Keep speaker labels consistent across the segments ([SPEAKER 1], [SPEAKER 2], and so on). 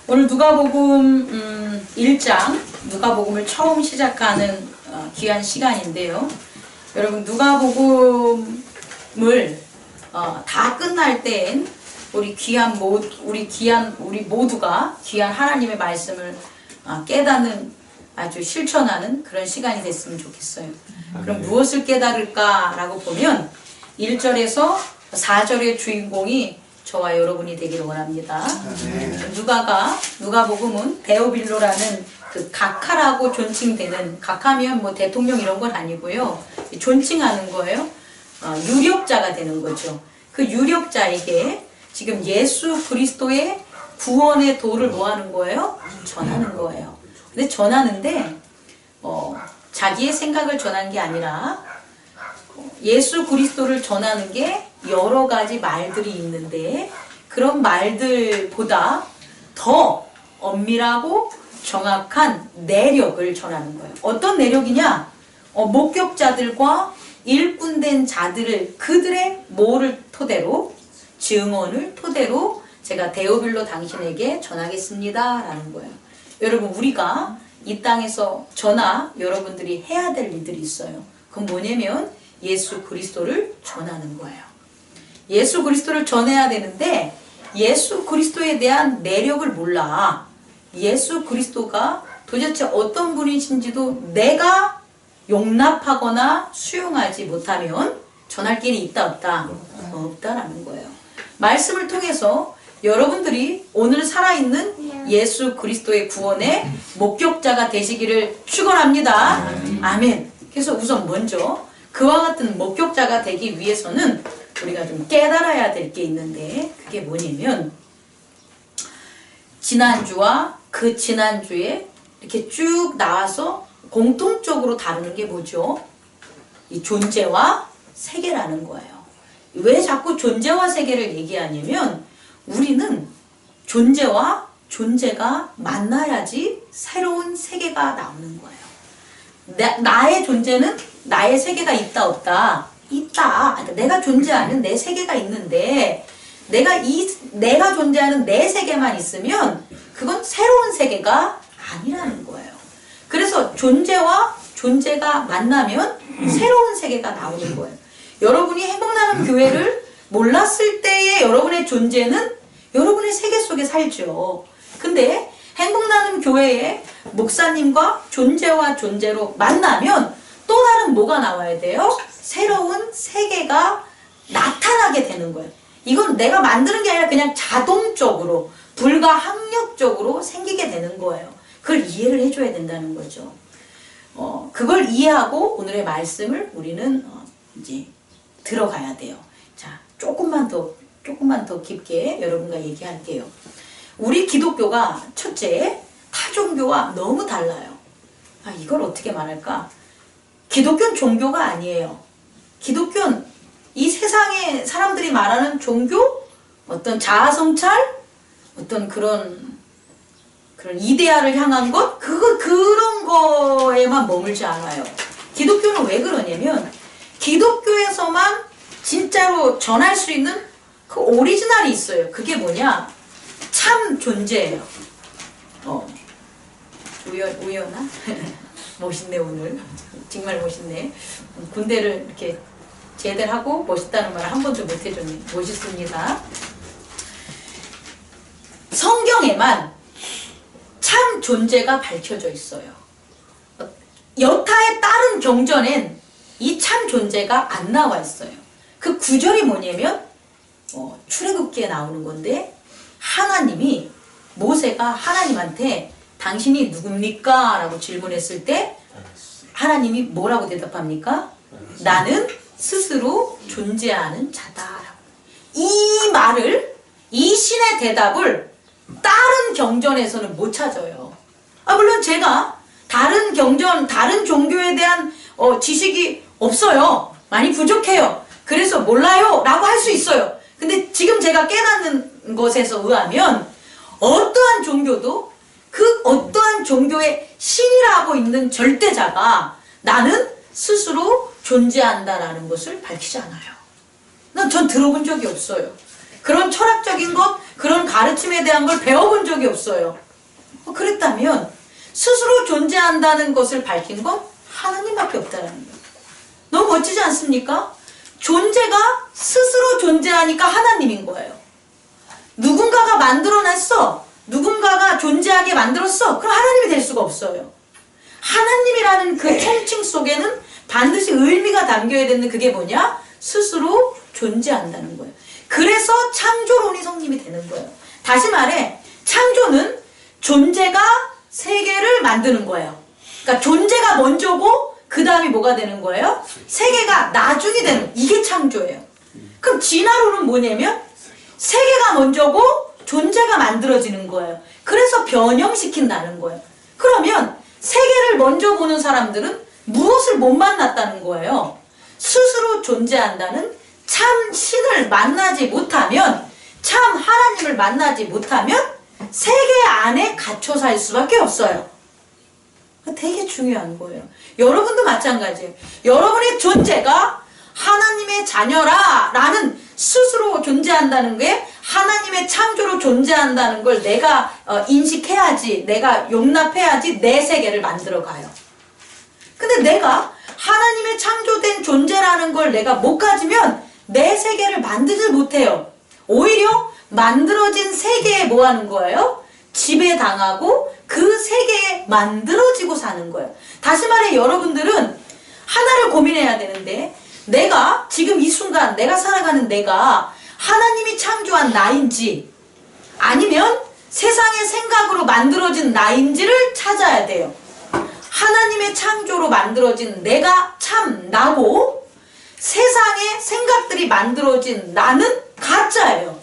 [SPEAKER 1] 오늘 누가복음 1장, 누가복음을 처음 시작하는 귀한 시간인데요. 여러분, 누가복음을 다 끝날 땐 우리 모두가 귀한 하나님의 말씀을 깨닫는, 아주 실천하는 그런 시간이 됐으면 좋겠어요. 그럼 무엇을 깨달을까라고 보면 1절에서 4절의 주인공이 저와 여러분이 되기를 원합니다. 누가복음은 데오빌로라는 그 각하라고 존칭되는, 각하면 뭐 대통령 이런 건 아니고요. 존칭하는 거예요. 유력자가 되는 거죠. 그 유력자에게 지금 예수 그리스도의 구원의 도를 뭐 하는 거예요? 전하는 거예요. 근데 전하는데 자기의 생각을 전한 게 아니라 예수 그리스도를 전하는 게 여러 가지 말들이 있는데, 그런 말들보다 더 엄밀하고 정확한 내력을 전하는 거예요. 어떤 내력이냐? 목격자들과 일꾼된 자들을, 그들의 뭐를 토대로, 증언을 토대로 제가 데오빌로 당신에게 전하겠습니다 라는 거예요. 여러분, 우리가 이 땅에서 여러분들이 해야 될 일들이 있어요. 그건 뭐냐면 예수 그리스도를 전하는 거예요. 예수 그리스도를 전해야 되는데 예수 그리스도에 대한 내력을 몰라. 예수 그리스도가 도대체 어떤 분이신지도 내가 용납하거나 수용하지 못하면 전할 길이 있다 없다? 없다라는 거예요. 말씀을 통해서 여러분들이 오늘 살아있는 예수 그리스도의 구원의 목격자가 되시기를 축원합니다. 아멘. 그래서 우선 먼저 그와 같은 목격자가 되기 위해서는 우리가 좀 깨달아야 될 게 있는데, 그게 뭐냐면 지난주와 그 지난주에 이렇게 쭉 나와서 공통적으로 다루는 게 뭐죠? 이 존재와 세계라는 거예요. 왜 자꾸 존재와 세계를 얘기하냐면 우리는 존재와 존재가 만나야지 새로운 세계가 나오는 거예요. 나의 존재는 나의 세계가 있다 없다? 있다. 그러니까 내가 존재하는 내 세계가 있는데 내가 존재하는 내 세계만 있으면 그건 새로운 세계가 아니라는 거예요. 그래서 존재와 존재가 만나면 새로운 세계가 나오는 거예요. 여러분이 행복나눔 교회를 몰랐을 때의 여러분의 존재는 여러분의 세계 속에 살죠. 근데 행복나눔 교회의 목사님과 존재와 존재로 만나면 또 다른 뭐가 나와야 돼요? 새로운 세계가 나타나게 되는 거예요. 이건 내가 만드는 게 아니라 그냥 자동적으로, 불가항력적으로 생기게 되는 거예요. 그걸 이해를 해줘야 된다는 거죠. 그걸 이해하고 오늘의 말씀을 우리는 이제 들어가야 돼요. 자, 조금만 더 깊게 여러분과 얘기할게요. 우리 기독교가 첫째, 타 종교와 너무 달라요. 이걸 어떻게 말할까? 기독교는 종교가 아니에요. 기독교는 이 세상에 사람들이 말하는 종교? 어떤 자아성찰? 어떤 그런 이데아를 향한 것? 그런 거에만 머물지 않아요. 기독교는 왜 그러냐면 기독교에서만 진짜로 전할 수 있는 그 오리지널이 있어요. 그게 뭐냐? 참 존재예요. 우연하? 멋있네 오늘. 정말 멋있네. 군대를 이렇게 제대를 하고 멋있다는 말을 한 번도 못 해줬네. 멋있습니다. 성경에만 참 존재가 밝혀져 있어요. 여타의 다른 경전엔 이 참 존재가 안 나와 있어요. 그 구절이 뭐냐면 출애굽기에 나오는 건데, 하나님이, 모세가 하나님한테 당신이 누굽니까? 라고 질문했을 때 하나님이 뭐라고 대답합니까? 나는 스스로 존재하는 자다라고. 이 말을, 이 신의 대답을 다른 경전에서는 못 찾아요. 물론 제가 다른 경전, 다른 종교에 대한 지식이 없어요. 많이 부족해요. 그래서 몰라요 라고 할 수 있어요. 근데 지금 제가 깨닫는 것에서 의하면 어떠한 종교도 그 어떠한 종교의 신이라고 있는 절대자가 나는 스스로 존재한다라는 것을 밝히지 않아요. 전 들어본 적이 없어요. 그런 철학적인 것, 그런 가르침에 대한 걸 배워본 적이 없어요. 그랬다면 스스로 존재한다는 것을 밝힌 건 하나님밖에 없다는 거예요. 너무 멋지지 않습니까? 존재가 스스로 존재하니까 하나님인 거예요. 누군가가 만들어냈어. 누군가가 존재하게 만들었어. 그럼 하나님이 될 수가 없어요. 하나님이라는 그 총칭 속에는 반드시 의미가 담겨야 되는 그게 뭐냐? 스스로 존재한다는 거예요. 그래서 창조론이 성립이 되는 거예요. 다시 말해 창조는 존재가 세계를 만드는 거예요. 그러니까 존재가 먼저고 그 다음이 뭐가 되는 거예요? 세계가 나중이 되는, 이게 창조예요. 그럼 진화론은 뭐냐면 세계가 먼저고 존재가 만들어지는 거예요. 그래서 변형시킨다는 거예요. 그러면 세계를 먼저 보는 사람들은 무엇을 못 만났다는 거예요? 스스로 존재한다는 참 신을 만나지 못하면, 참 하나님을 만나지 못하면 세계 안에 갇혀 살 수밖에 없어요. 되게 중요한 거예요. 여러분도 마찬가지예요. 여러분의 존재가 하나님의 자녀라 라는 스스로 존재한다는 게, 하나님의 창조로 존재한다는 걸 내가 인식해야지, 내가 용납해야지 내 세계를 만들어가요. 근데 내가 하나님의 창조된 존재라는 걸 내가 못 가지면 내 세계를 만들지 못해요. 오히려 만들어진 세계에 뭐 하는 거예요? 지배당하고 그 세계에 만들어지고 사는 거예요. 다시 말해 여러분들은 하나를 고민해야 되는데, 내가 지금 이 순간 내가 살아가는 내가 하나님이 창조한 나인지 아니면 세상의 생각으로 만들어진 나인지를 찾아야 돼요. 하나님의 창조로 만들어진 내가 참 나고 세상의 생각들이 만들어진 나는 가짜예요.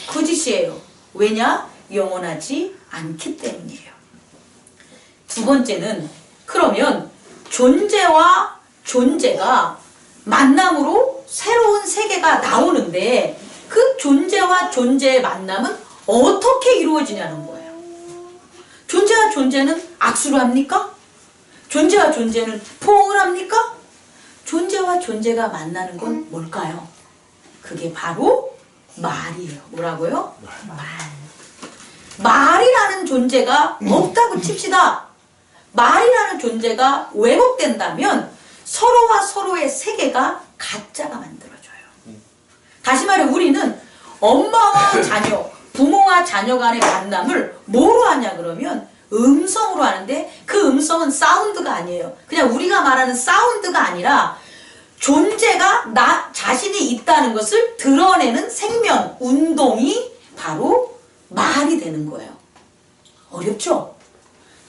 [SPEAKER 1] 거짓이에요. 왜냐? 영원하지 않기 때문이에요. 두 번째는, 그러면 존재와 존재가 만남으로 새로운 세계가 나오는데 그 존재와 존재의 만남은 어떻게 이루어지냐는 거예요. 존재와 존재는 악수를 합니까? 존재와 존재는 포옹을 합니까? 존재와 존재가 만나는 건 뭘까요? 그게 바로 말이에요. 뭐라고요? 말. 말이라는 존재가 없다고 칩시다. 말이라는 존재가 왜곡된다면 서로와 서로의 세계가 가짜가 만들어져요. 다시 말해 우리는 엄마와 자녀, 부모와 자녀 간의 만남을 뭐로 하냐 그러면 음성으로 하는데, 그 음성은 사운드가 아니에요. 그냥 우리가 말하는 사운드가 아니라 존재가 나 자신이 있다는 것을 드러내는 생명, 운동이 바로 말이 되는 거예요. 어렵죠?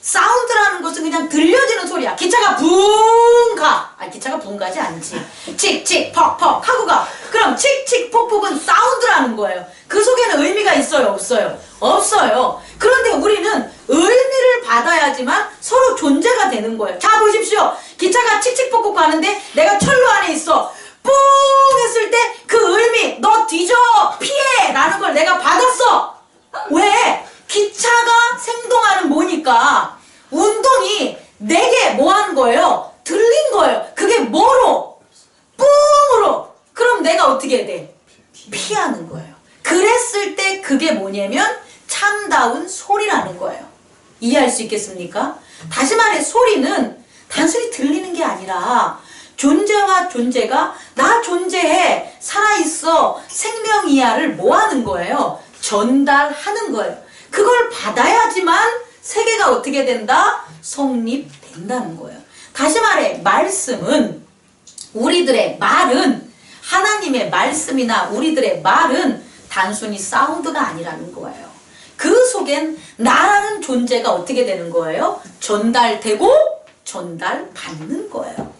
[SPEAKER 1] 사운드라는 것은 그냥 들려지는 소리야. 기차가 붕 가. 기차가 붕 가지 않지. 칙칙 퍽퍽 하고 가. 그럼 칙칙 폭폭은 사운드라는 거예요. 그 속에는 의미가 있어요? 없어요? 없어요. 그런데 우리는 의미를 받아야지만 서로 존재가 되는 거예요. 자 보십시오. 기차가 칙칙 폭폭 가는데 내가 철로 안에 있어. 뿡 했을 때 그 의미, 너 뒤져 피해 라는 걸 내가 받았어. 왜? 기차가 생동하는 뭐니까 운동이 내게 뭐 하는 거예요? 들린 거예요. 그게 뭐로? 뿡으로. 그럼 내가 어떻게 해야 돼? 피하는 거예요. 그랬을 때 그게 뭐냐면 참다운 소리라는 거예요. 이해할 수 있겠습니까? 다시 말해 소리는 단순히 들리는 게 아니라 존재와 존재가 나 존재해, 살아있어, 생명이야를 뭐 하는 거예요? 전달하는 거예요. 그걸 받아야지만 세계가 어떻게 된다? 성립된다는 거예요. 다시 말해 말씀은, 우리들의 말은, 하나님의 말씀이나 우리들의 말은 단순히 사운드가 아니라는 거예요. 그 속엔 나라는 존재가 어떻게 되는 거예요? 전달되고 전달받는 거예요.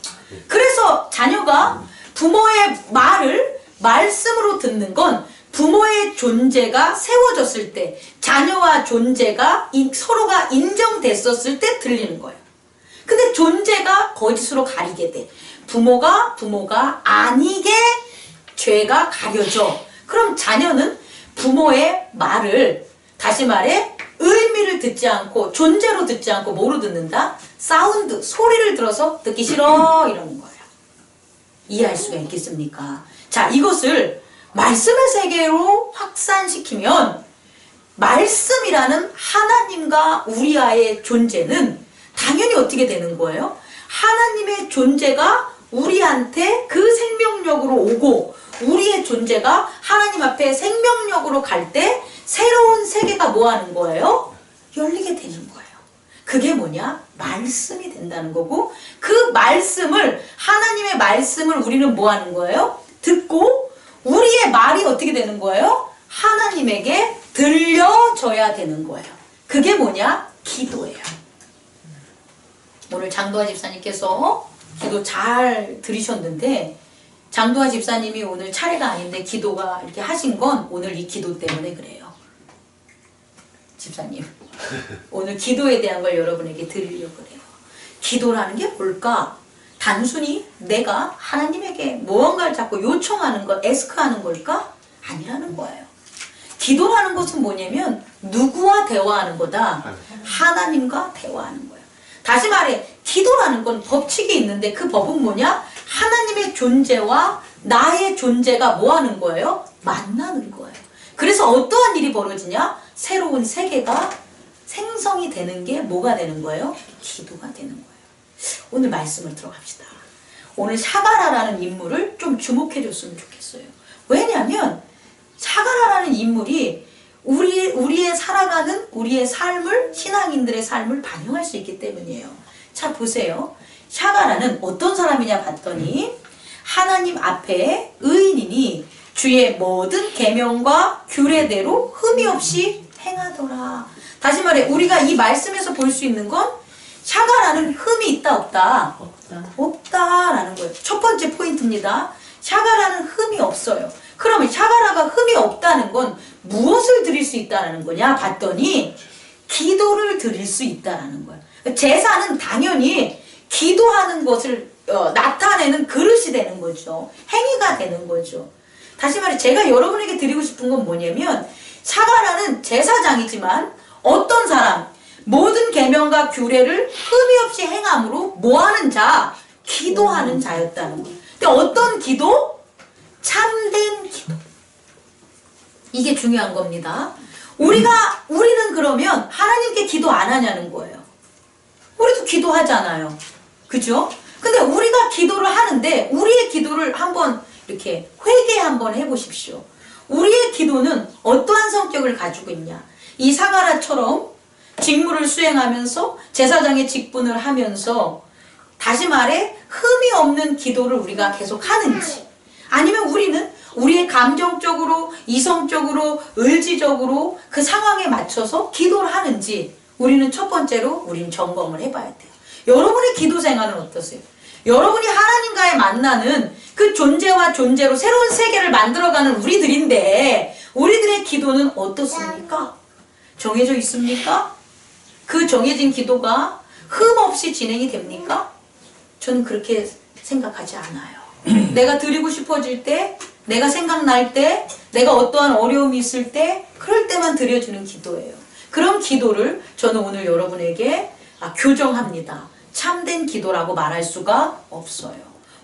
[SPEAKER 1] 그래서 자녀가 부모의 말을 말씀으로 듣는 건 부모의 존재가 세워졌을 때, 자녀와 존재가 서로가 인정됐었을 때 들리는 거예요. 근데 존재가 거짓으로 가리게 돼. 부모가 아니게 죄가 가려져. 그럼 자녀는 부모의 말을, 다시 말해 의미를 듣지 않고 존재로 듣지 않고 뭐로 듣는다? 사운드, 소리를 들어서 듣기 싫어 이러는 거예요. 이해할 수가 있겠습니까? 자, 이것을 말씀의 세계로 확산시키면 말씀이라는 하나님과 우리와의 존재는 당연히 어떻게 되는 거예요? 하나님의 존재가 우리한테 그 생명력으로 오고 우리의 존재가 하나님 앞에 생명력으로 갈 때 새로운 세계가 뭐 하는 거예요? 열리게 되는 거예요. 그게 뭐냐? 말씀이 된다는 거고, 그 말씀을, 하나님의 말씀을 우리는 뭐 하는 거예요? 듣고 우리의 말이 어떻게 되는 거예요? 하나님에게 들려져야 되는 거예요. 그게 뭐냐? 기도예요. 오늘 장도화 집사님께서 기도 잘 들으셨는데, 장도화 집사님이 오늘 차례가 아닌데 기도가 이렇게 하신 건 오늘 이 기도 때문에 그래요. 집사님, 오늘 기도에 대한 걸 여러분에게 드리려고 그래요. 기도라는 게 뭘까? 단순히 내가 하나님에게 무언가를 자꾸 요청하는 것, 에스크하는 걸까? 아니라는 거예요. 기도라는 것은 뭐냐면 누구와 대화하는 거다? 하나님과 대화하는 거예요. 다시 말해, 기도라는 건 법칙이 있는데 그 법은 뭐냐? 하나님의 존재와 나의 존재가 뭐 하는 거예요? 만나는 거예요. 그래서 어떠한 일이 벌어지냐? 새로운 세계가 생성이 되는 게 뭐가 되는 거예요? 기도가 되는 거예요. 오늘 말씀을 들어갑시다. 오늘 샤가라라는 인물을 좀 주목해 줬으면 좋겠어요. 왜냐하면 샤가라라는 인물이 우리의 살아가는 우리의 삶을, 신앙인들의 삶을 반영할 수 있기 때문이에요. 자, 보세요. 샤가라는 어떤 사람이냐 봤더니 하나님 앞에 의인이니 주의 모든 계명과 규례대로 흠이 없이 행하더라. 다시 말해, 우리가 이 말씀에서 볼 수 있는 건 샤가라는 흠이 있다 없다? 없다라는 거예요. 첫 번째 포인트입니다. 샤가라는 흠이 없어요. 그러면 샤가라가 흠이 없다는 건 무엇을 드릴 수 있다는 거냐 봤더니 기도를 드릴 수 있다는 거예요. 제사는 당연히 기도하는 것을 나타내는 그릇이 되는 거죠. 행위가 되는 거죠. 다시 말해, 제가 여러분에게 드리고 싶은 건 뭐냐면 샤가라는 제사장이지만 어떤 사람, 모든 계명과 규례를 흠이 없이 행함으로 뭐하는 자? 기도하는 자였다는 거예요. 근데 어떤 기도? 참된 기도. 이게 중요한 겁니다. 우리는 그러면 하나님께 기도 안 하냐는 거예요. 우리도 기도하잖아요. 그죠? 근데 우리가 기도를 하는데 우리의 기도를 한번 이렇게 회개 한번 해보십시오. 우리의 기도는 어떠한 성격을 가지고 있냐? 이 사가라처럼 직무를 수행하면서 제사장의 직분을 하면서 다시 말해 흠이 없는 기도를 우리가 계속 하는지, 아니면 우리는 우리의 감정적으로, 이성적으로, 의지적으로 그 상황에 맞춰서 기도를 하는지 우리는 첫 번째로 우리는 점검을 해봐야 돼요. 여러분의 기도 생활은 어떠세요? 여러분이 하나님과의 만나는 그 존재와 존재로 새로운 세계를 만들어가는 우리들인데 우리들의 기도는 어떻습니까? 정해져 있습니까? 그 정해진 기도가 흠 없이 진행이 됩니까? 저는 그렇게 생각하지 않아요. 내가 드리고 싶어질 때, 내가 생각날 때, 내가 어떠한 어려움이 있을 때, 그럴 때만 드려주는 기도예요. 그런 기도를 저는 오늘 여러분에게 교정합니다. 참된 기도라고 말할 수가 없어요.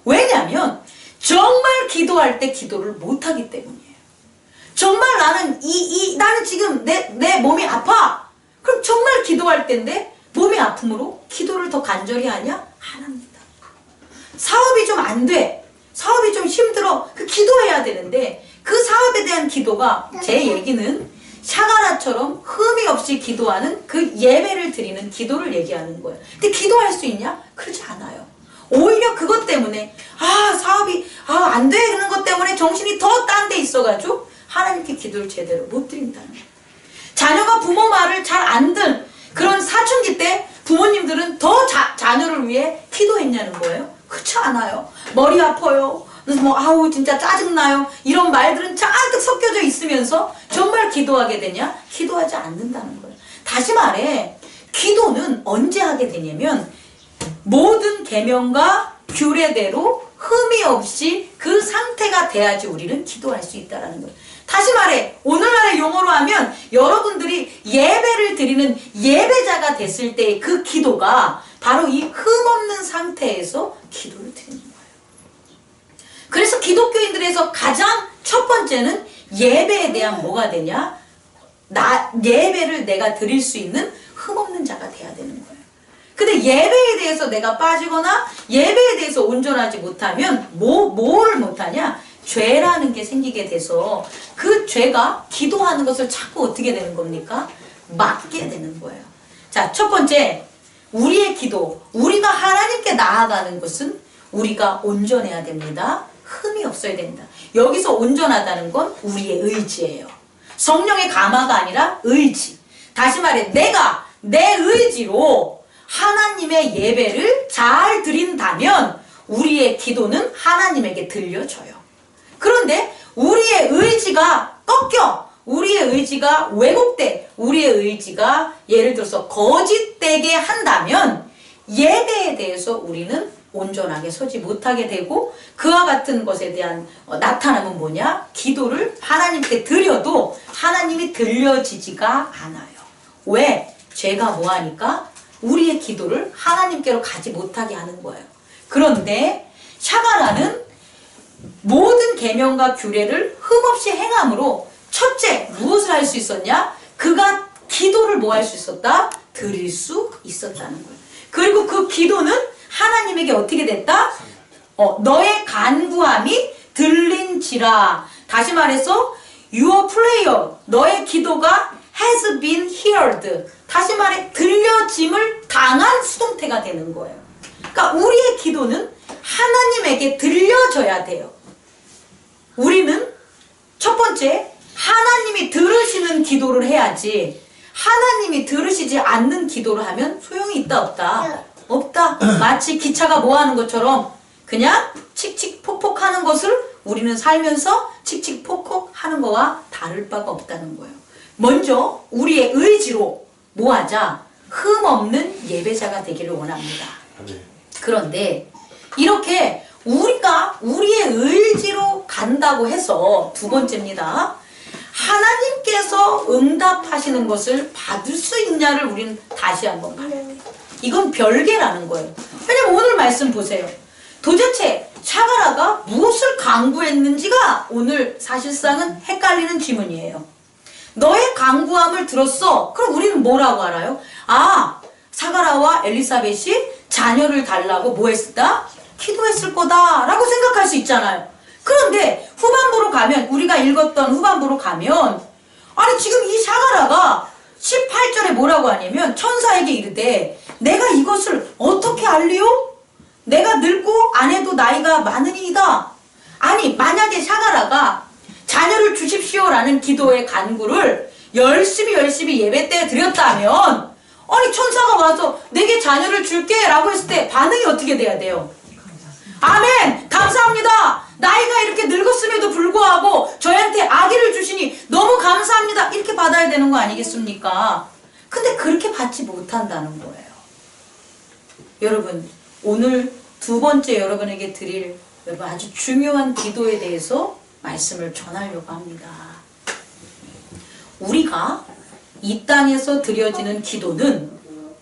[SPEAKER 1] 왜냐하면 정말 기도할 때 기도를 못하기 때문이에요. 정말 나는 지금 내 몸이 아파. 그럼 정말 기도할 때인데 몸이 아픔으로 기도를 더 간절히 하냐? 안 합니다. 사업이 좀 안 돼. 사업이 좀 힘들어. 그 기도해야 되는데 그 사업에 대한 기도가, 제 얘기는 샤가라처럼 흠이 없이 기도하는 그 예배를 드리는 기도를 얘기하는 거예요. 근데 기도할 수 있냐? 그렇지 않아요. 오히려 그것 때문에 사업이 안 되는 것 때문에 정신이 더 딴 데 있어가지고 하나님께 기도를 제대로 못 드린다는 거예요. 자녀가 부모 말을 잘 안 듣는 그런 사춘기 때 부모님들은 더 자녀를 위해 기도했냐는 거예요. 그렇지 않아요. 머리 아파요. 진짜 짜증나요. 이런 말들은 잔뜩 섞여져 있으면서 정말 기도하게 되냐? 기도하지 않는다는 거예요. 다시 말해, 기도는 언제 하게 되냐면 모든 계명과 규례대로 흠이 없이 그 상태가 돼야지 우리는 기도할 수 있다는 거예요. 다시 말해, 오늘날의 용어로 하면 여러분들이 예배를 드리는 예배자가 됐을 때의 그 기도가 바로 이 흠 없는 상태에서 기도를 드리는 거예요. 그래서 기독교인들에서 가장 첫 번째는 예배에 대한 뭐가 되냐? 예배를 내가 드릴 수 있는 흠없는 자가 돼야 되는 거예요. 근데 예배에 대해서 내가 빠지거나 예배에 대해서 온전하지 못하면 뭘 못하냐? 죄라는 게 생기게 돼서 그 죄가 기도하는 것을 자꾸 어떻게 되는 겁니까? 막게 되는 거예요. 자, 첫 번째, 우리의 기도, 우리가 하나님께 나아가는 것은 우리가 온전해야 됩니다. 흠이 없어야 됩니다. 여기서 온전하다는 건 우리의 의지예요. 성령의 감화가 아니라 의지. 다시 말해, 내가 내 의지로 하나님의 예배를 잘 드린다면 우리의 기도는 하나님에게 들려져요. 그런데 우리의 의지가 꺾여, 우리의 의지가 왜곡돼, 우리의 의지가 예를 들어서 거짓되게 한다면 예배에 대해서 우리는 온전하게 서지 못하게 되고, 그와 같은 것에 대한 나타남은 뭐냐? 기도를 하나님께 드려도 하나님이 들려지지가 않아요. 왜? 죄가 뭐하니까? 우리의 기도를 하나님께로 가지 못하게 하는 거예요. 그런데 샤가라는 모든 계명과 규례를 흠없이 행함으로 첫째 무엇을 할 수 있었냐? 그가 기도를 뭐 할 수 있었다? 드릴 수 있었다는 거예요. 그리고 그 기도는 하나님에게 어떻게 됐다? 너의 간구함이 들린지라. 다시 말해서 your prayer, 너의 기도가 has been heard. 다시 말해 들려짐을 당한 수동태가 되는 거예요. 그러니까 우리의 기도는 하나님에게 들려져야 돼요. 우리는 첫 번째 하나님이 들으시는 기도를 해야지, 하나님이 들으시지 않는 기도를 하면 소용이 있다 없다? 없다. 마치 기차가 뭐 하는 것처럼 그냥 칙칙폭폭 하는 것을 우리는 살면서 칙칙폭폭 하는 거와 다를 바가 없다는 거예요. 먼저 우리의 의지로 뭐 하자? 흠없는 예배자가 되기를 원합니다. 그런데 이렇게 우리가 우리의 의지로 간다고 해서 두 번째입니다. 하나님께서 응답하시는 것을 받을 수 있냐를 우리는 다시 한번 봐야 돼요. 이건 별개라는 거예요. 왜냐면 오늘 말씀 보세요. 도대체 샤가라가 무엇을 강구했는지가 오늘 사실상은 헷갈리는 질문이에요. 너의 강구함을 들었어. 그럼 우리는 뭐라고 알아요? 아, 샤가라와 엘리사벳이 자녀를 달라고 뭐 했다? 기도했을 거다 라고 생각할 수 있잖아요. 그런데 후반부로 가면, 우리가 읽었던 후반부로 가면, 아니 지금 이 샤가라가 18절에 뭐라고 하냐면 천사에게 이르되 내가 이것을 어떻게 알리요? 내가 늙고 아내도 나이가 많으니이다. 아니 만약에 샤가라가 자녀를 주십시오라는 기도의 간구를 열심히 예배 때 드렸다면, 아니 천사가 와서 내게 자녀를 줄게 라고 했을 때 반응이 어떻게 돼야 돼요? 아멘! 감사합니다! 나이가 이렇게 늙었음에도 불구하고 저희한테 아기를 주시니 너무 감사합니다! 이렇게 받아야 되는 거 아니겠습니까? 근데 그렇게 받지 못한다는 거예요. 여러분, 오늘 두 번째 여러분에게 드릴 여러분 아주 중요한 기도에 대해서 말씀을 전하려고 합니다. 우리가 이 땅에서 드려지는 기도는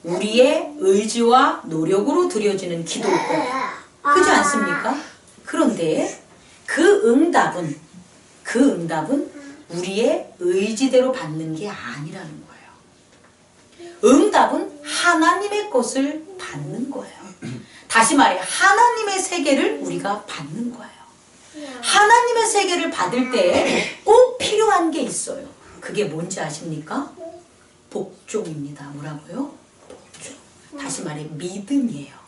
[SPEAKER 1] 우리의 의지와 노력으로 드려지는 기도일 거예요. 그렇지 않습니까? 그런데 그 응답은 우리의 의지대로 받는 게 아니라는 거예요. 응답은 하나님의 것을 받는 거예요. 다시 말해 하나님의 세계를 우리가 받는 거예요. 하나님의 세계를 받을 때 꼭 필요한 게 있어요. 그게 뭔지 아십니까? 복종입니다. 뭐라고요? 복종. 다시 말해 믿음이에요.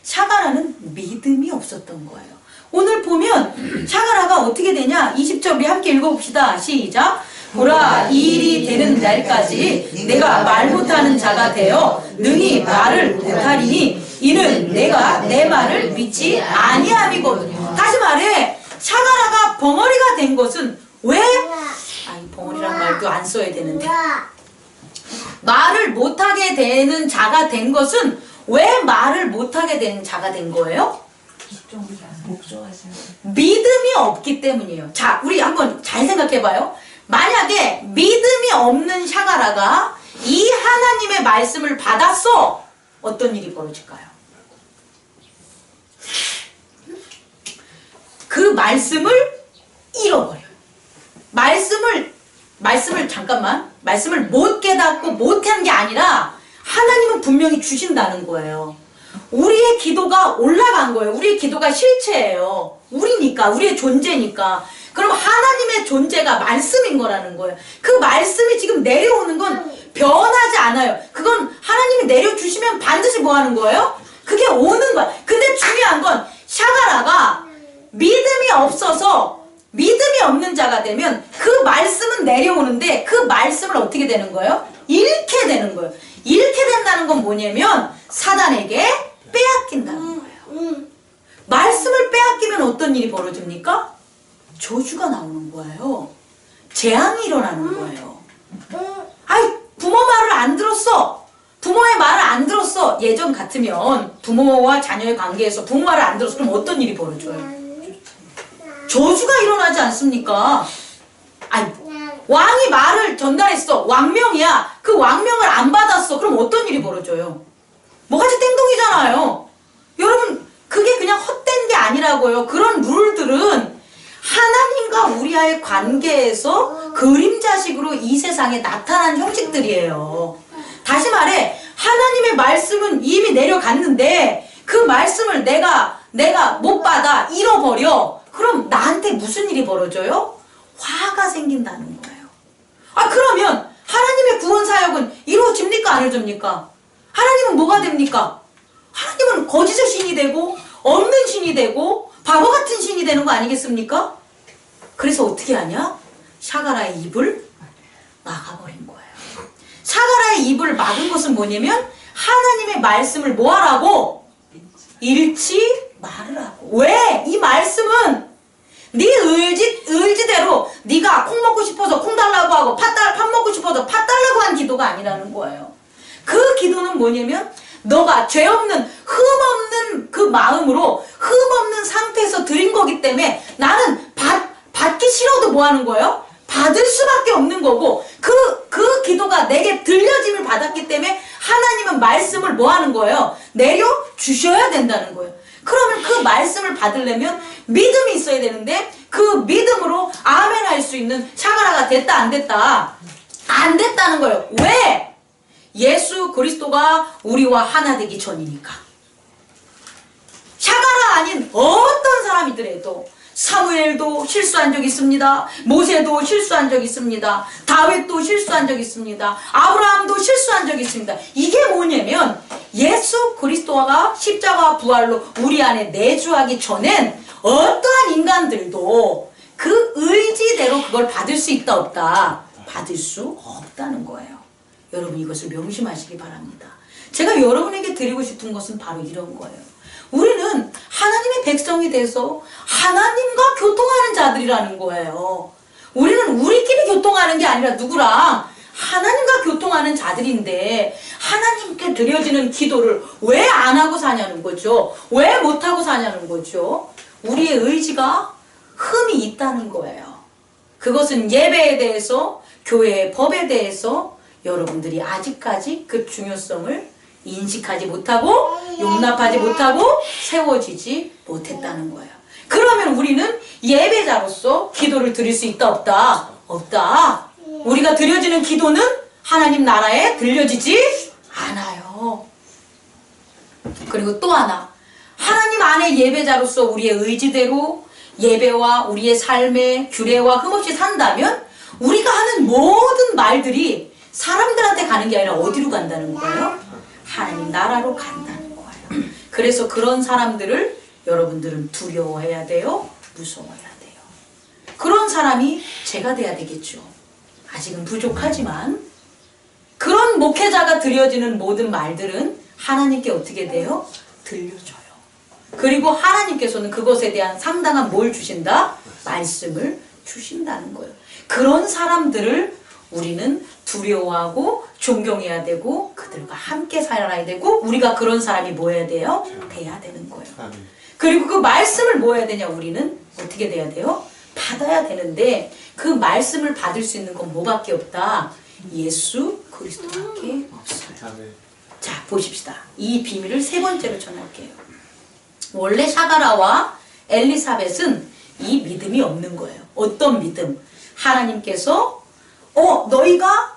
[SPEAKER 1] 샤가라는 믿음이 없었던 거예요. 오늘 보면 샤가라가 어떻게 되냐? 20절 우리 함께 읽어봅시다. 시작. 보라, 이 일이 되는 날까지 내가 말 못하는 자가 되어 능히 말을 못하리니 이는 내가 내 말을 믿지 아니함이거든요. 다시 말해 샤가라가 벙어리가 된 것은 왜? 아니 벙어리란 말도 안 써야 되는데, 말을 못하게 되는 자가 된 것은 왜 말을 못하게 된 자가 된 거예요? 믿음이 없기 때문이에요. 자, 우리 한번 잘 생각해봐요. 만약에 믿음이 없는 샤가라가 이 하나님의 말씀을 받았어, 어떤 일이 벌어질까요? 그 말씀을 잃어버려요. 말씀을 말씀을 못 깨닫고 못한 게 아니라 하나님은 분명히 주신다는 거예요. 우리의 기도가 올라간 거예요. 우리의 기도가 실체예요. 우리니까, 우리의 존재니까. 그럼 하나님의 존재가 말씀인 거라는 거예요. 그 말씀이 지금 내려오는 건 변하지 않아요. 그건 하나님이 내려주시면 반드시 뭐 하는 거예요? 그게 오는 거야. 근데 중요한 건 샤가라가 믿음이 없어서 믿음이 없는 자가 되면 그 말씀은 내려오는데 그 말씀을 어떻게 되는 거예요? 잃게 되는 거예요. 잃게 된다는 건 뭐냐면 사단에게 빼앗긴다는 거예요. 말씀을 빼앗기면 어떤 일이 벌어집니까? 저주가 나오는 거예요. 재앙이 일어나는 거예요. 아이, 부모 말을 안 들었어. 부모의 말을 안 들었어. 예전 같으면 부모와 자녀의 관계에서 부모 말을 안 들었어. 그럼 어떤 일이 벌어져요? 저주가 일어나지 않습니까? 아니, 왕이 말을 전달했어. 왕명이야. 그 왕명을 안 받았어. 그럼 어떤 일이 벌어져요? 뭐가지 땡동이잖아요. 여러분, 그게 그냥 헛된 게 아니라고요. 그런 룰들은 하나님과 우리와의 관계에서 그림자식으로 이 세상에 나타난 형식들이에요. 다시 말해, 하나님의 말씀은 이미 내려갔는데 그 말씀을 내가 못 받아 잃어버려. 그럼 나한테 무슨 일이 벌어져요? 화가 생긴다는 거예요. 아, 그러면 하나님의 구원 사역은 이루어집니까? 안 이루어집니까? 하나님은 뭐가 됩니까? 하나님은 거짓의 신이 되고 없는 신이 되고 바보 같은 신이 되는 거 아니겠습니까? 그래서 어떻게 하냐? 샤가라의 입을 막아버린 거예요. 샤가라의 입을 막은 것은 뭐냐면 하나님의 말씀을 뭐 하라고? 잃지 말으라고. 왜? 이 말씀은 네 의지대로 네가 콩 먹고 싶어서 콩 달라고 하고 팥 먹고 싶어서 팥 달라고 한 기도가 아니라는 거예요. 그 기도는 뭐냐면 너가 죄 없는 흠 없는 그 마음으로 흠 없는 상태에서 드린 거기 때문에 나는 받기 싫어도 뭐 하는 거예요? 받을 수밖에 없는 거고 그 기도가 내게 들려짐을 받았기 때문에 하나님은 말씀을 뭐 하는 거예요? 내려주셔야 된다는 거예요. 그러면 그 말씀을 받으려면 믿음이 있어야 되는데 그 믿음으로 아멘 할 수 있는 샤가라가 됐다 안 됐다? 안 됐다는 거예요. 왜? 예수 그리스도가 우리와 하나 되기 전이니까. 샤가라 아닌 어떤 사람이더라도 사무엘도 실수한 적 있습니다. 모세도 실수한 적 있습니다. 다윗도 실수한 적 있습니다. 아브라함도 실수한 적 있습니다. 이게 뭐냐면 예수 그리스도가 십자가 부활로 우리 안에 내주하기 전엔 어떠한 인간들도 그 의지대로 그걸 받을 수 있다 없다? 받을 수 없다는 거예요. 여러분 이것을 명심하시기 바랍니다. 제가 여러분에게 드리고 싶은 것은 바로 이런 거예요. 우리는 하나님의 백성이 돼서 하나님과 교통하는 자들이라는 거예요. 우리는 우리끼리 교통하는 게 아니라 누구랑? 하나님과 교통하는 자들인데 하나님께 드려지는 기도를 왜 안 하고 사냐는 거죠. 왜 못하고 사냐는 거죠. 우리의 의지가 흠이 있다는 거예요. 그것은 예배에 대해서 교회의 법에 대해서 여러분들이 아직까지 그 중요성을 인식하지 못하고 용납하지 못하고 세워지지 못했다는 거예요. 그러면 우리는 예배자로서 기도를 드릴 수 있다 없다? 없다. 우리가 드려지는 기도는 하나님 나라에 들려지지 않아요. 그리고 또 하나, 하나님 안에 예배자로서 우리의 의지대로 예배와 우리의 삶의 규례와 흠없이 산다면 우리가 하는 모든 말들이 사람들한테 가는 게 아니라 어디로 간다는 거예요? 하나님 나라로 간다는 거예요. 그래서 그런 사람들을 여러분들은 두려워해야 돼요? 무서워해야 돼요? 그런 사람이 제가 돼야 되겠죠. 아직은 부족하지만 그런 목회자가 드려지는 모든 말들은 하나님께 어떻게 돼요? 들려줘요. 그리고 하나님께서는 그것에 대한 상당한 뭘 주신다? 말씀을 주신다는 거예요. 그런 사람들을 우리는 두려워하고 존경해야 되고 그들과 함께 살아야 되고 우리가 그런 사람이 뭐 해야 돼요? 돼야 되는 거예요. 그리고 그 말씀을 뭐 해야 되냐? 우리는 어떻게 돼야 돼요? 받아야 되는데 그 말씀을 받을 수 있는 건 뭐밖에 없다? 예수 그리스도밖에 없어요. 자, 보십시다. 이 비밀을 세 번째로 전할게요. 원래 샤가라와 엘리사벳은 이 믿음이 없는 거예요. 어떤 믿음? 하나님께서 너희가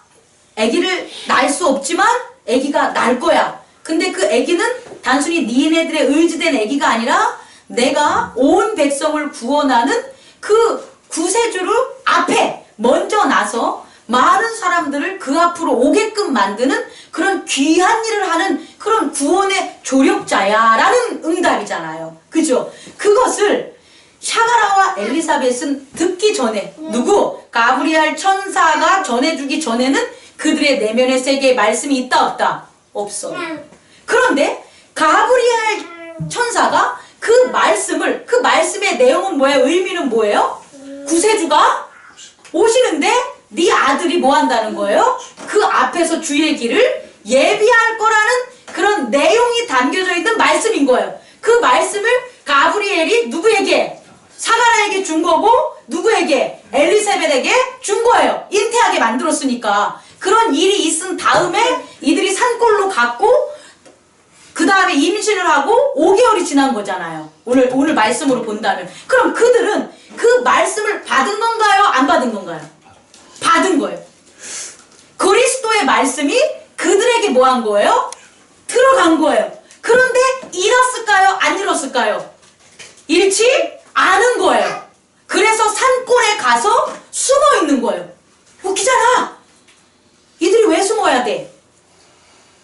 [SPEAKER 1] 아기를 낳을 수 없지만 아기가 날 거야. 근데 그 아기는 단순히 니네들의 의지된 아기가 아니라 내가 온 백성을 구원하는 그 구세주를 앞에 먼저 나서 많은 사람들을 그 앞으로 오게끔 만드는 그런 귀한 일을 하는 그런 구원의 조력자야 라는 응답이잖아요. 그죠? 그것을 샤가라와 엘리사벳은 듣기 전에 가브리엘 천사가 전해주기 전에는 그들의 내면의 세계에 말씀이 있다 없다? 없어요. 그런데 가브리엘 천사가 그 말씀의 내용은 뭐예요? 의미는 뭐예요? 구세주가 오시는데 네 아들이 뭐 한다는 거예요? 그 앞에서 주의 길을 예비할 거라는 그런 내용이 담겨져 있는 말씀인 거예요. 그 말씀을 가브리엘이 누구에게? 사가라에게 준 거고 누구에게? 엘리사벳에게 준 거예요. 잉태하게 만들었으니까. 그런 일이 있은 다음에 이들이 산골로 갔고 그 다음에 임신을 하고 5개월이 지난 거잖아요. 오늘 말씀으로 본다면. 그럼 그들은 그 말씀을 받은 건가요? 안 받은 건가요? 받은 거예요. 그리스도의 말씀이 그들에게 뭐 한 거예요? 들어간 거예요. 그런데 잃었을까요? 안 잃었을까요? 잃지 않은 거예요. 그래서 산골에 가서 숨어 있는 거예요. 웃기잖아. 이들이 왜 숨어야 돼?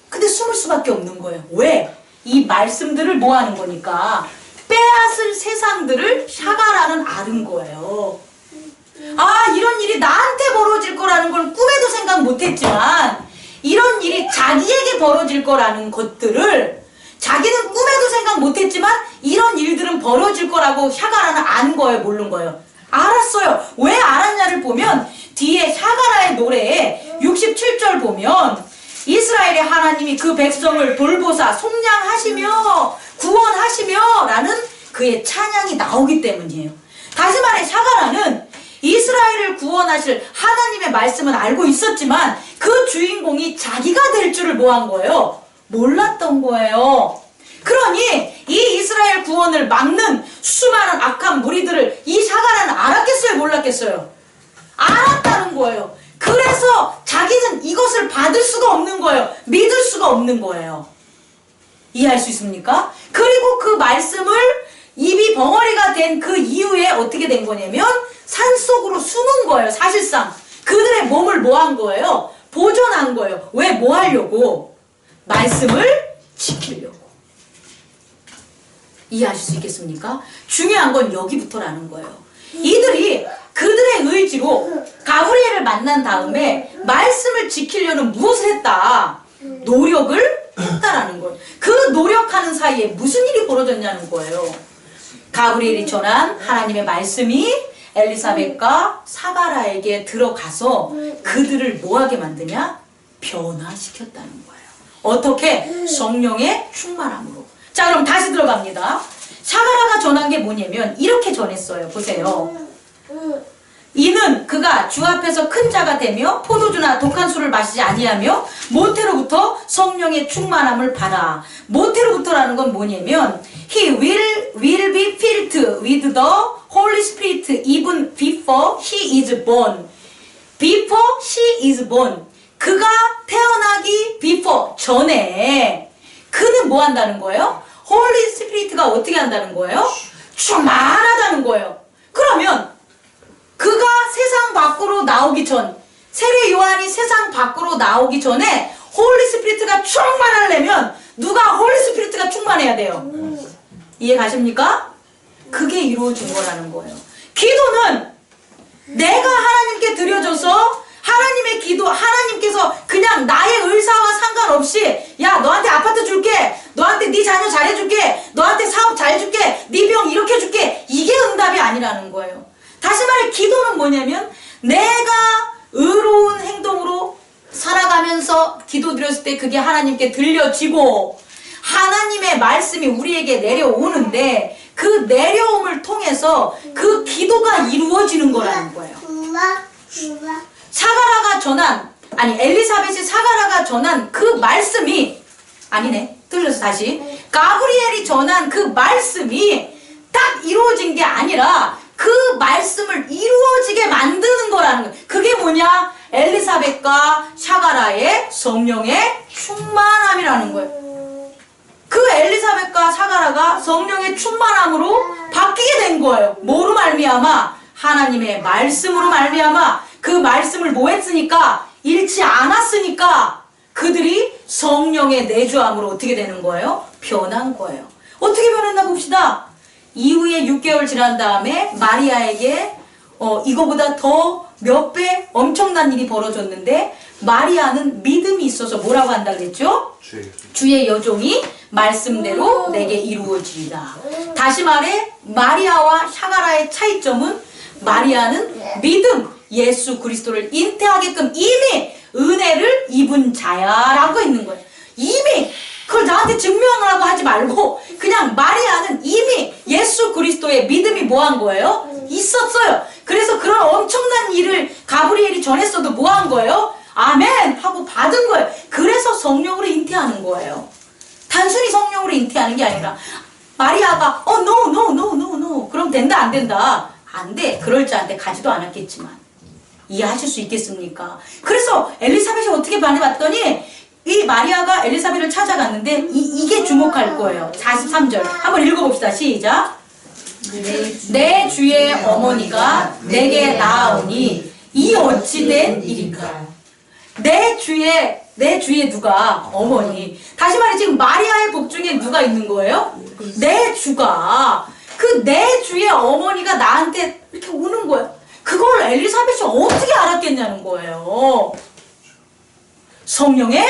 [SPEAKER 1] 근데 숨을 수밖에 없는 거예요. 왜? 이 말씀들을 뭐 하는 거니까 빼앗을 세상들을 샤가라는 아는 거예요. 이런 일이 나한테 벌어질 거라는 걸 꿈에도 생각 못했지만 이런 일이 자기에게 벌어질 거라는 것들을 자기는 꿈에도 생각 못했지만 이런 일들은 벌어질 거라고 샤가라는 아는 거예요? 모르는 거예요? 알았어요. 왜 알았냐를 보면 뒤에 샤가라의 노래에 67절 보면 이스라엘의 하나님이 그 백성을 돌보사 속량하시며 구원하시며 라는 그의 찬양이 나오기 때문이에요. 다시 말해 샤가라는 이스라엘을 구원하실 하나님의 말씀은 알고 있었지만 그 주인공이 자기가 될 줄을 뭐 한 거예요? 몰랐던 거예요. 그러니 이 이스라엘 구원을 막는 수많은 악한 무리들을 이 샤가라는 알았겠어요? 몰랐겠어요? 알았다는 거예요. 그래서 자기는 이것을 받을 수가 없는 거예요. 믿을 수가 없는 거예요. 이해할 수 있습니까? 그리고 그 말씀을 입이 벙어리가 된 그 이후에 어떻게 된 거냐면 산속으로 숨은 거예요. 사실상 그들의 몸을 뭐 한 거예요? 보존한 거예요. 왜? 뭐 하려고? 말씀을 지키려고. 이해하실 수 있겠습니까? 중요한 건 여기부터라는 거예요. 이들이 그들의 의지로 가브리엘을 만난 다음에 말씀을 지키려는 무엇을 했다? 노력을 했다라는 거예요. 그 노력하는 사이에 무슨 일이 벌어졌냐는 거예요. 가브리엘이 전한 하나님의 말씀이 엘리사벳과 사가라에게 들어가서 그들을 뭐하게 만드냐? 변화시켰다는 거예요. 어떻게? 성령의 충만함으로. 자, 그럼 다시 들어갑니다. 사가라가 전한 게 뭐냐면 이렇게 전했어요. 보세요. 이는 그가 주 앞에서 큰 자가 되며 포도주나 독한 술을 마시지 아니하며 모태로부터 성령의 충만함을 받아. 모태로부터라는 건 뭐냐면 He will be filled with the Holy Spirit even before he is born. Before she is born. 그가 태어나기 before 전에 그는 뭐 한다는 거예요? 홀리 스피리트가 어떻게 한다는 거예요? 충만하다는 거예요. 그러면 그가 세상 밖으로 나오기 전, 세례 요한이 세상 밖으로 나오기 전에 홀리 스피리트가 충만하려면 누가 홀리 스피리트가 충만해야 돼요? 이해 가십니까? 그게 이루어진 거라는 거예요. 기도는 내가 하나님께 드려줘서 하나님의 기도, 하나님께서 그냥 나의 의사와 상관없이 야 너한테 아파트 줄게, 너한테 네 자녀 잘해줄게, 너한테 사업 잘해줄게, 네 병 이렇게 해줄게, 이게 응답이 아니라는 거예요. 다시 말해 기도는 뭐냐면 내가 의로운 행동으로 살아가면서 기도 드렸을 때 그게 하나님께 들려지고 하나님의 말씀이 우리에게 내려오는데 그 내려옴을 통해서 그 기도가 이루어지는 거라는 거예요. 사가라가 전한, 엘리사벳이 사가라가 전한 그 말씀이, 아니네, 틀렸어, 다시. 가브리엘이 전한 그 말씀이 딱 이루어진 게 아니라 그 말씀을 이루어지게 만드는 거라는 거예요. 그게 뭐냐? 엘리사벳과 샤가라의 성령의 충만함이라는 거예요. 그 엘리사벳과 샤가라가 성령의 충만함으로 바뀌게 된 거예요. 뭐로 말미암아? 하나님의 말씀으로 말미암아. 그 말씀을 뭐 했으니까? 잃지 않았으니까 그들이 성령의 내주함으로 어떻게 되는 거예요? 변한 거예요. 어떻게 변했나 봅시다. 이후에 6개월 지난 다음에 마리아에게 이거보다 더 몇 배 엄청난 일이 벌어졌는데 마리아는 믿음이 있어서 뭐라고 한다 그랬죠? 주의 여종이 말씀대로 내게 이루어지리라. 다시 말해 마리아와 샤가라의 차이점은 마리아는 믿음, 예수 그리스도를 잉태하게끔 이미 은혜를 입은 자야라고 있는 거예요. 이미 그걸 나한테 증명하라고 하지 말고 그냥 마리아는 이미 예수 그리스도의 믿음이 뭐한 거예요? 있었어요. 그래서 그런 엄청난 일을 가브리엘이 전했어도 뭐한 거예요? 아멘 하고 받은 거예요. 그래서 성령으로 잉태하는 거예요. 단순히 성령으로 잉태하는 게 아니라 마리아가 no 그럼 된다 안 된다? 안 돼. 그럴 자한테 가지도 않았겠지만 이해하실 수 있겠습니까? 그래서 엘리사벳이 어떻게 반해봤더니 이 마리아가 엘리사벳을 찾아갔는데 이게 주목할 거예요. 43절 한번 읽어봅시다. 시작. 내 주의 어머니가 내게 나아오니 이 어찌된 일인가? 내 주의 누가? 어머니. 다시 말해 지금 마리아의 복중에 누가 있는 거예요? 내 주가. 그 내 주의 어머니가 나한테 이렇게 오는 거예요. 그걸 엘리사벳이 어떻게 알았겠냐는 거예요. 성령의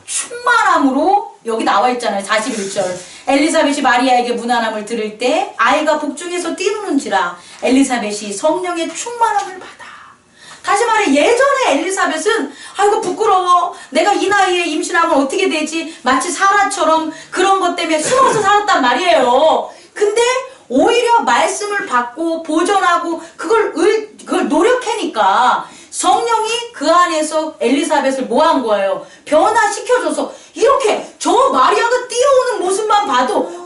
[SPEAKER 1] 충만함으로 여기 나와 있잖아요. 41절. 엘리사벳이 마리아에게 문안함을 들을 때 아이가 복중에서 뛰노는지라 엘리사벳이 성령의 충만함을 받아. 다시 말해 예전에 엘리사벳은 아이고 부끄러워. 내가 이 나이에 임신하면 어떻게 되지? 마치 사라처럼 그런 것 때문에 숨어서 살았단 말이에요. 근데 오히려 말씀을 받고 보존하고 그걸 노력하니까 성령이 그 안에서 엘리사벳을 뭐 한 거예요? 변화시켜줘서 이렇게 저 마리아가 뛰어오는 모습만 봐도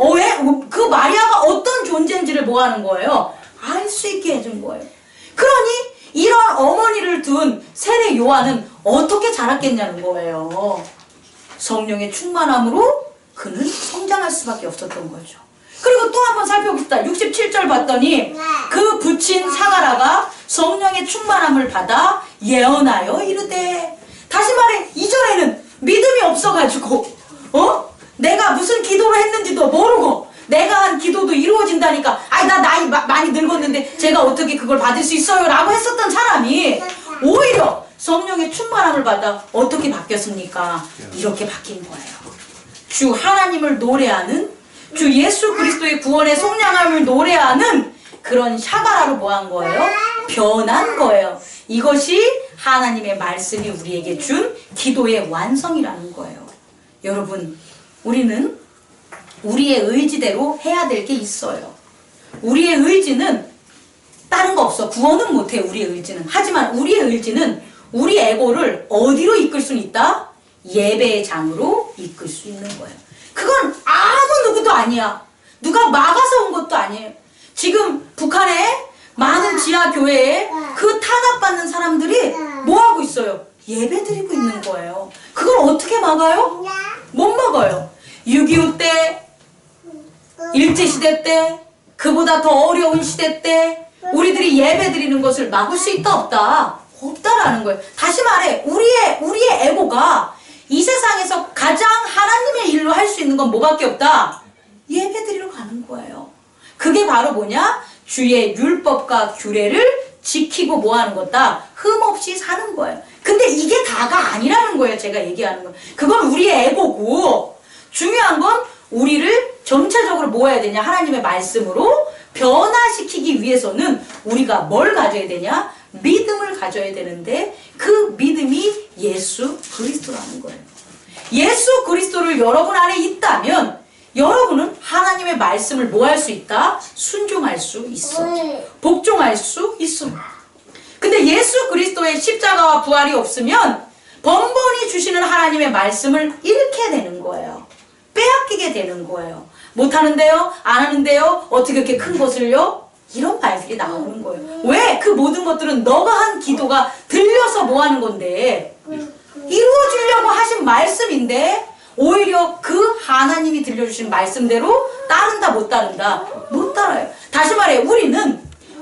[SPEAKER 1] 그 마리아가 어떤 존재인지를 뭐 하는 거예요? 알 수 있게 해준 거예요. 그러니 이런 어머니를 둔 세례 요한은 어떻게 자랐겠냐는 거예요. 성령의 충만함으로 그는 성장할 수밖에 없었던 거죠. 그리고 또 한번 살펴봅시다. 67절 봤더니 그 부친 샤가라가 성령의 충만함을 받아 예언하여 이르되. 다시 말해 이전에는 믿음이 없어가지고 내가 무슨 기도를 했는지도 모르고 내가 한 기도도 이루어진다니까 나 나이 많이 늙었는데 제가 어떻게 그걸 받을 수 있어요? 라고 했었던 사람이 오히려 성령의 충만함을 받아 어떻게 바뀌었습니까? 이렇게 바뀐 거예요. 주 하나님을 노래하는 주 예수 그리스도의 구원의 속량함을 노래하는 그런 샤가라로 뭐한 거예요? 변한 거예요. 이것이 하나님의 말씀이 우리에게 준 기도의 완성이라는 거예요. 여러분, 우리는 우리의 의지대로 해야 될 게 있어요. 우리의 의지는 다른 거 없어. 구원은 못해, 우리의 의지는. 하지만 우리의 의지는 우리 에고를 어디로 이끌 수는 있다? 예배의 장으로 이끌 수 있는 거예요. 그건 아무 누구도 아니야. 누가 막아서 온 것도 아니에요. 지금 북한에 많은 지하 교회에 그 탄압받는 사람들이 뭐 하고 있어요? 예배 드리고 있는 거예요. 그걸 어떻게 막아요? 못 막아요. 6.25 때, 일제시대 때, 그보다 더 어려운 시대 때 우리들이 예배 드리는 것을 막을 수 있다 없다? 없다라는 거예요. 다시 말해 우리의 에고가 이 세상에서 가장 하나님의 일로 할 수 있는 건 뭐밖에 없다? 예배 드리러 가는 거예요. 그게 바로 뭐냐? 주의 율법과 규례를 지키고 뭐 하는 거다? 흠없이 사는 거예요. 근데 이게 다가 아니라는 거예요. 제가 얘기하는 건. 그건 우리의 에고고 중요한 건 우리를 전체적으로 뭐 해야 되냐? 하나님의 말씀으로 변화시키기 위해서는 우리가 뭘 가져야 되냐? 믿음을 가져야 되는데 그 믿음이 예수 그리스도라는 거예요. 예수 그리스도를 여러분 안에 있다면 여러분은 하나님의 말씀을 뭐 할 수 있다? 순종할 수 있어. 복종할 수 있어. 근데 예수 그리스도의 십자가와 부활이 없으면 번번이 주시는 하나님의 말씀을 잃게 되는 거예요. 빼앗기게 되는 거예요. 못하는데요? 안 하는데요? 어떻게 이렇게 큰 것을요? 이런 말들이 나오는 거예요. 왜? 그 모든 것들은 너가 한 기도가 들려서 뭐 하는 건데 이루어지려고 하신 말씀인데 오히려 그 하나님이 들려주신 말씀대로 따른다 못 따른다? 못 따라요. 다시 말해 우리는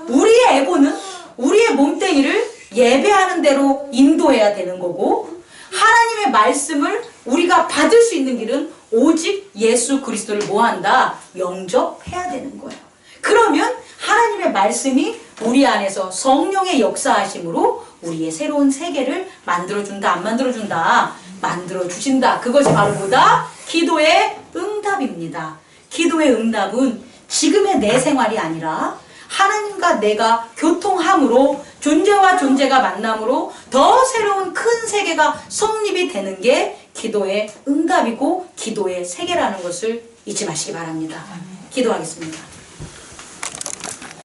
[SPEAKER 1] 우리의 에고는 우리의 몸뚱이를 예배하는 대로 인도해야 되는 거고 하나님의 말씀을 우리가 받을 수 있는 길은 오직 예수 그리스도를 뭐한다? 영접해야 되는 거예요. 그러면 하나님의 말씀이 우리 안에서 성령의 역사하심으로 우리의 새로운 세계를 만들어준다 안 만들어준다? 만들어주신다. 그것이 바로 뭐다? 기도의 응답입니다. 기도의 응답은 지금의 내 생활이 아니라 하나님과 내가 교통함으로 존재와 존재가 만남으로 더 새로운 큰 세계가 성립이 되는 게 기도의 응답이고 기도의 세계라는 것을 잊지 마시기 바랍니다. 기도하겠습니다.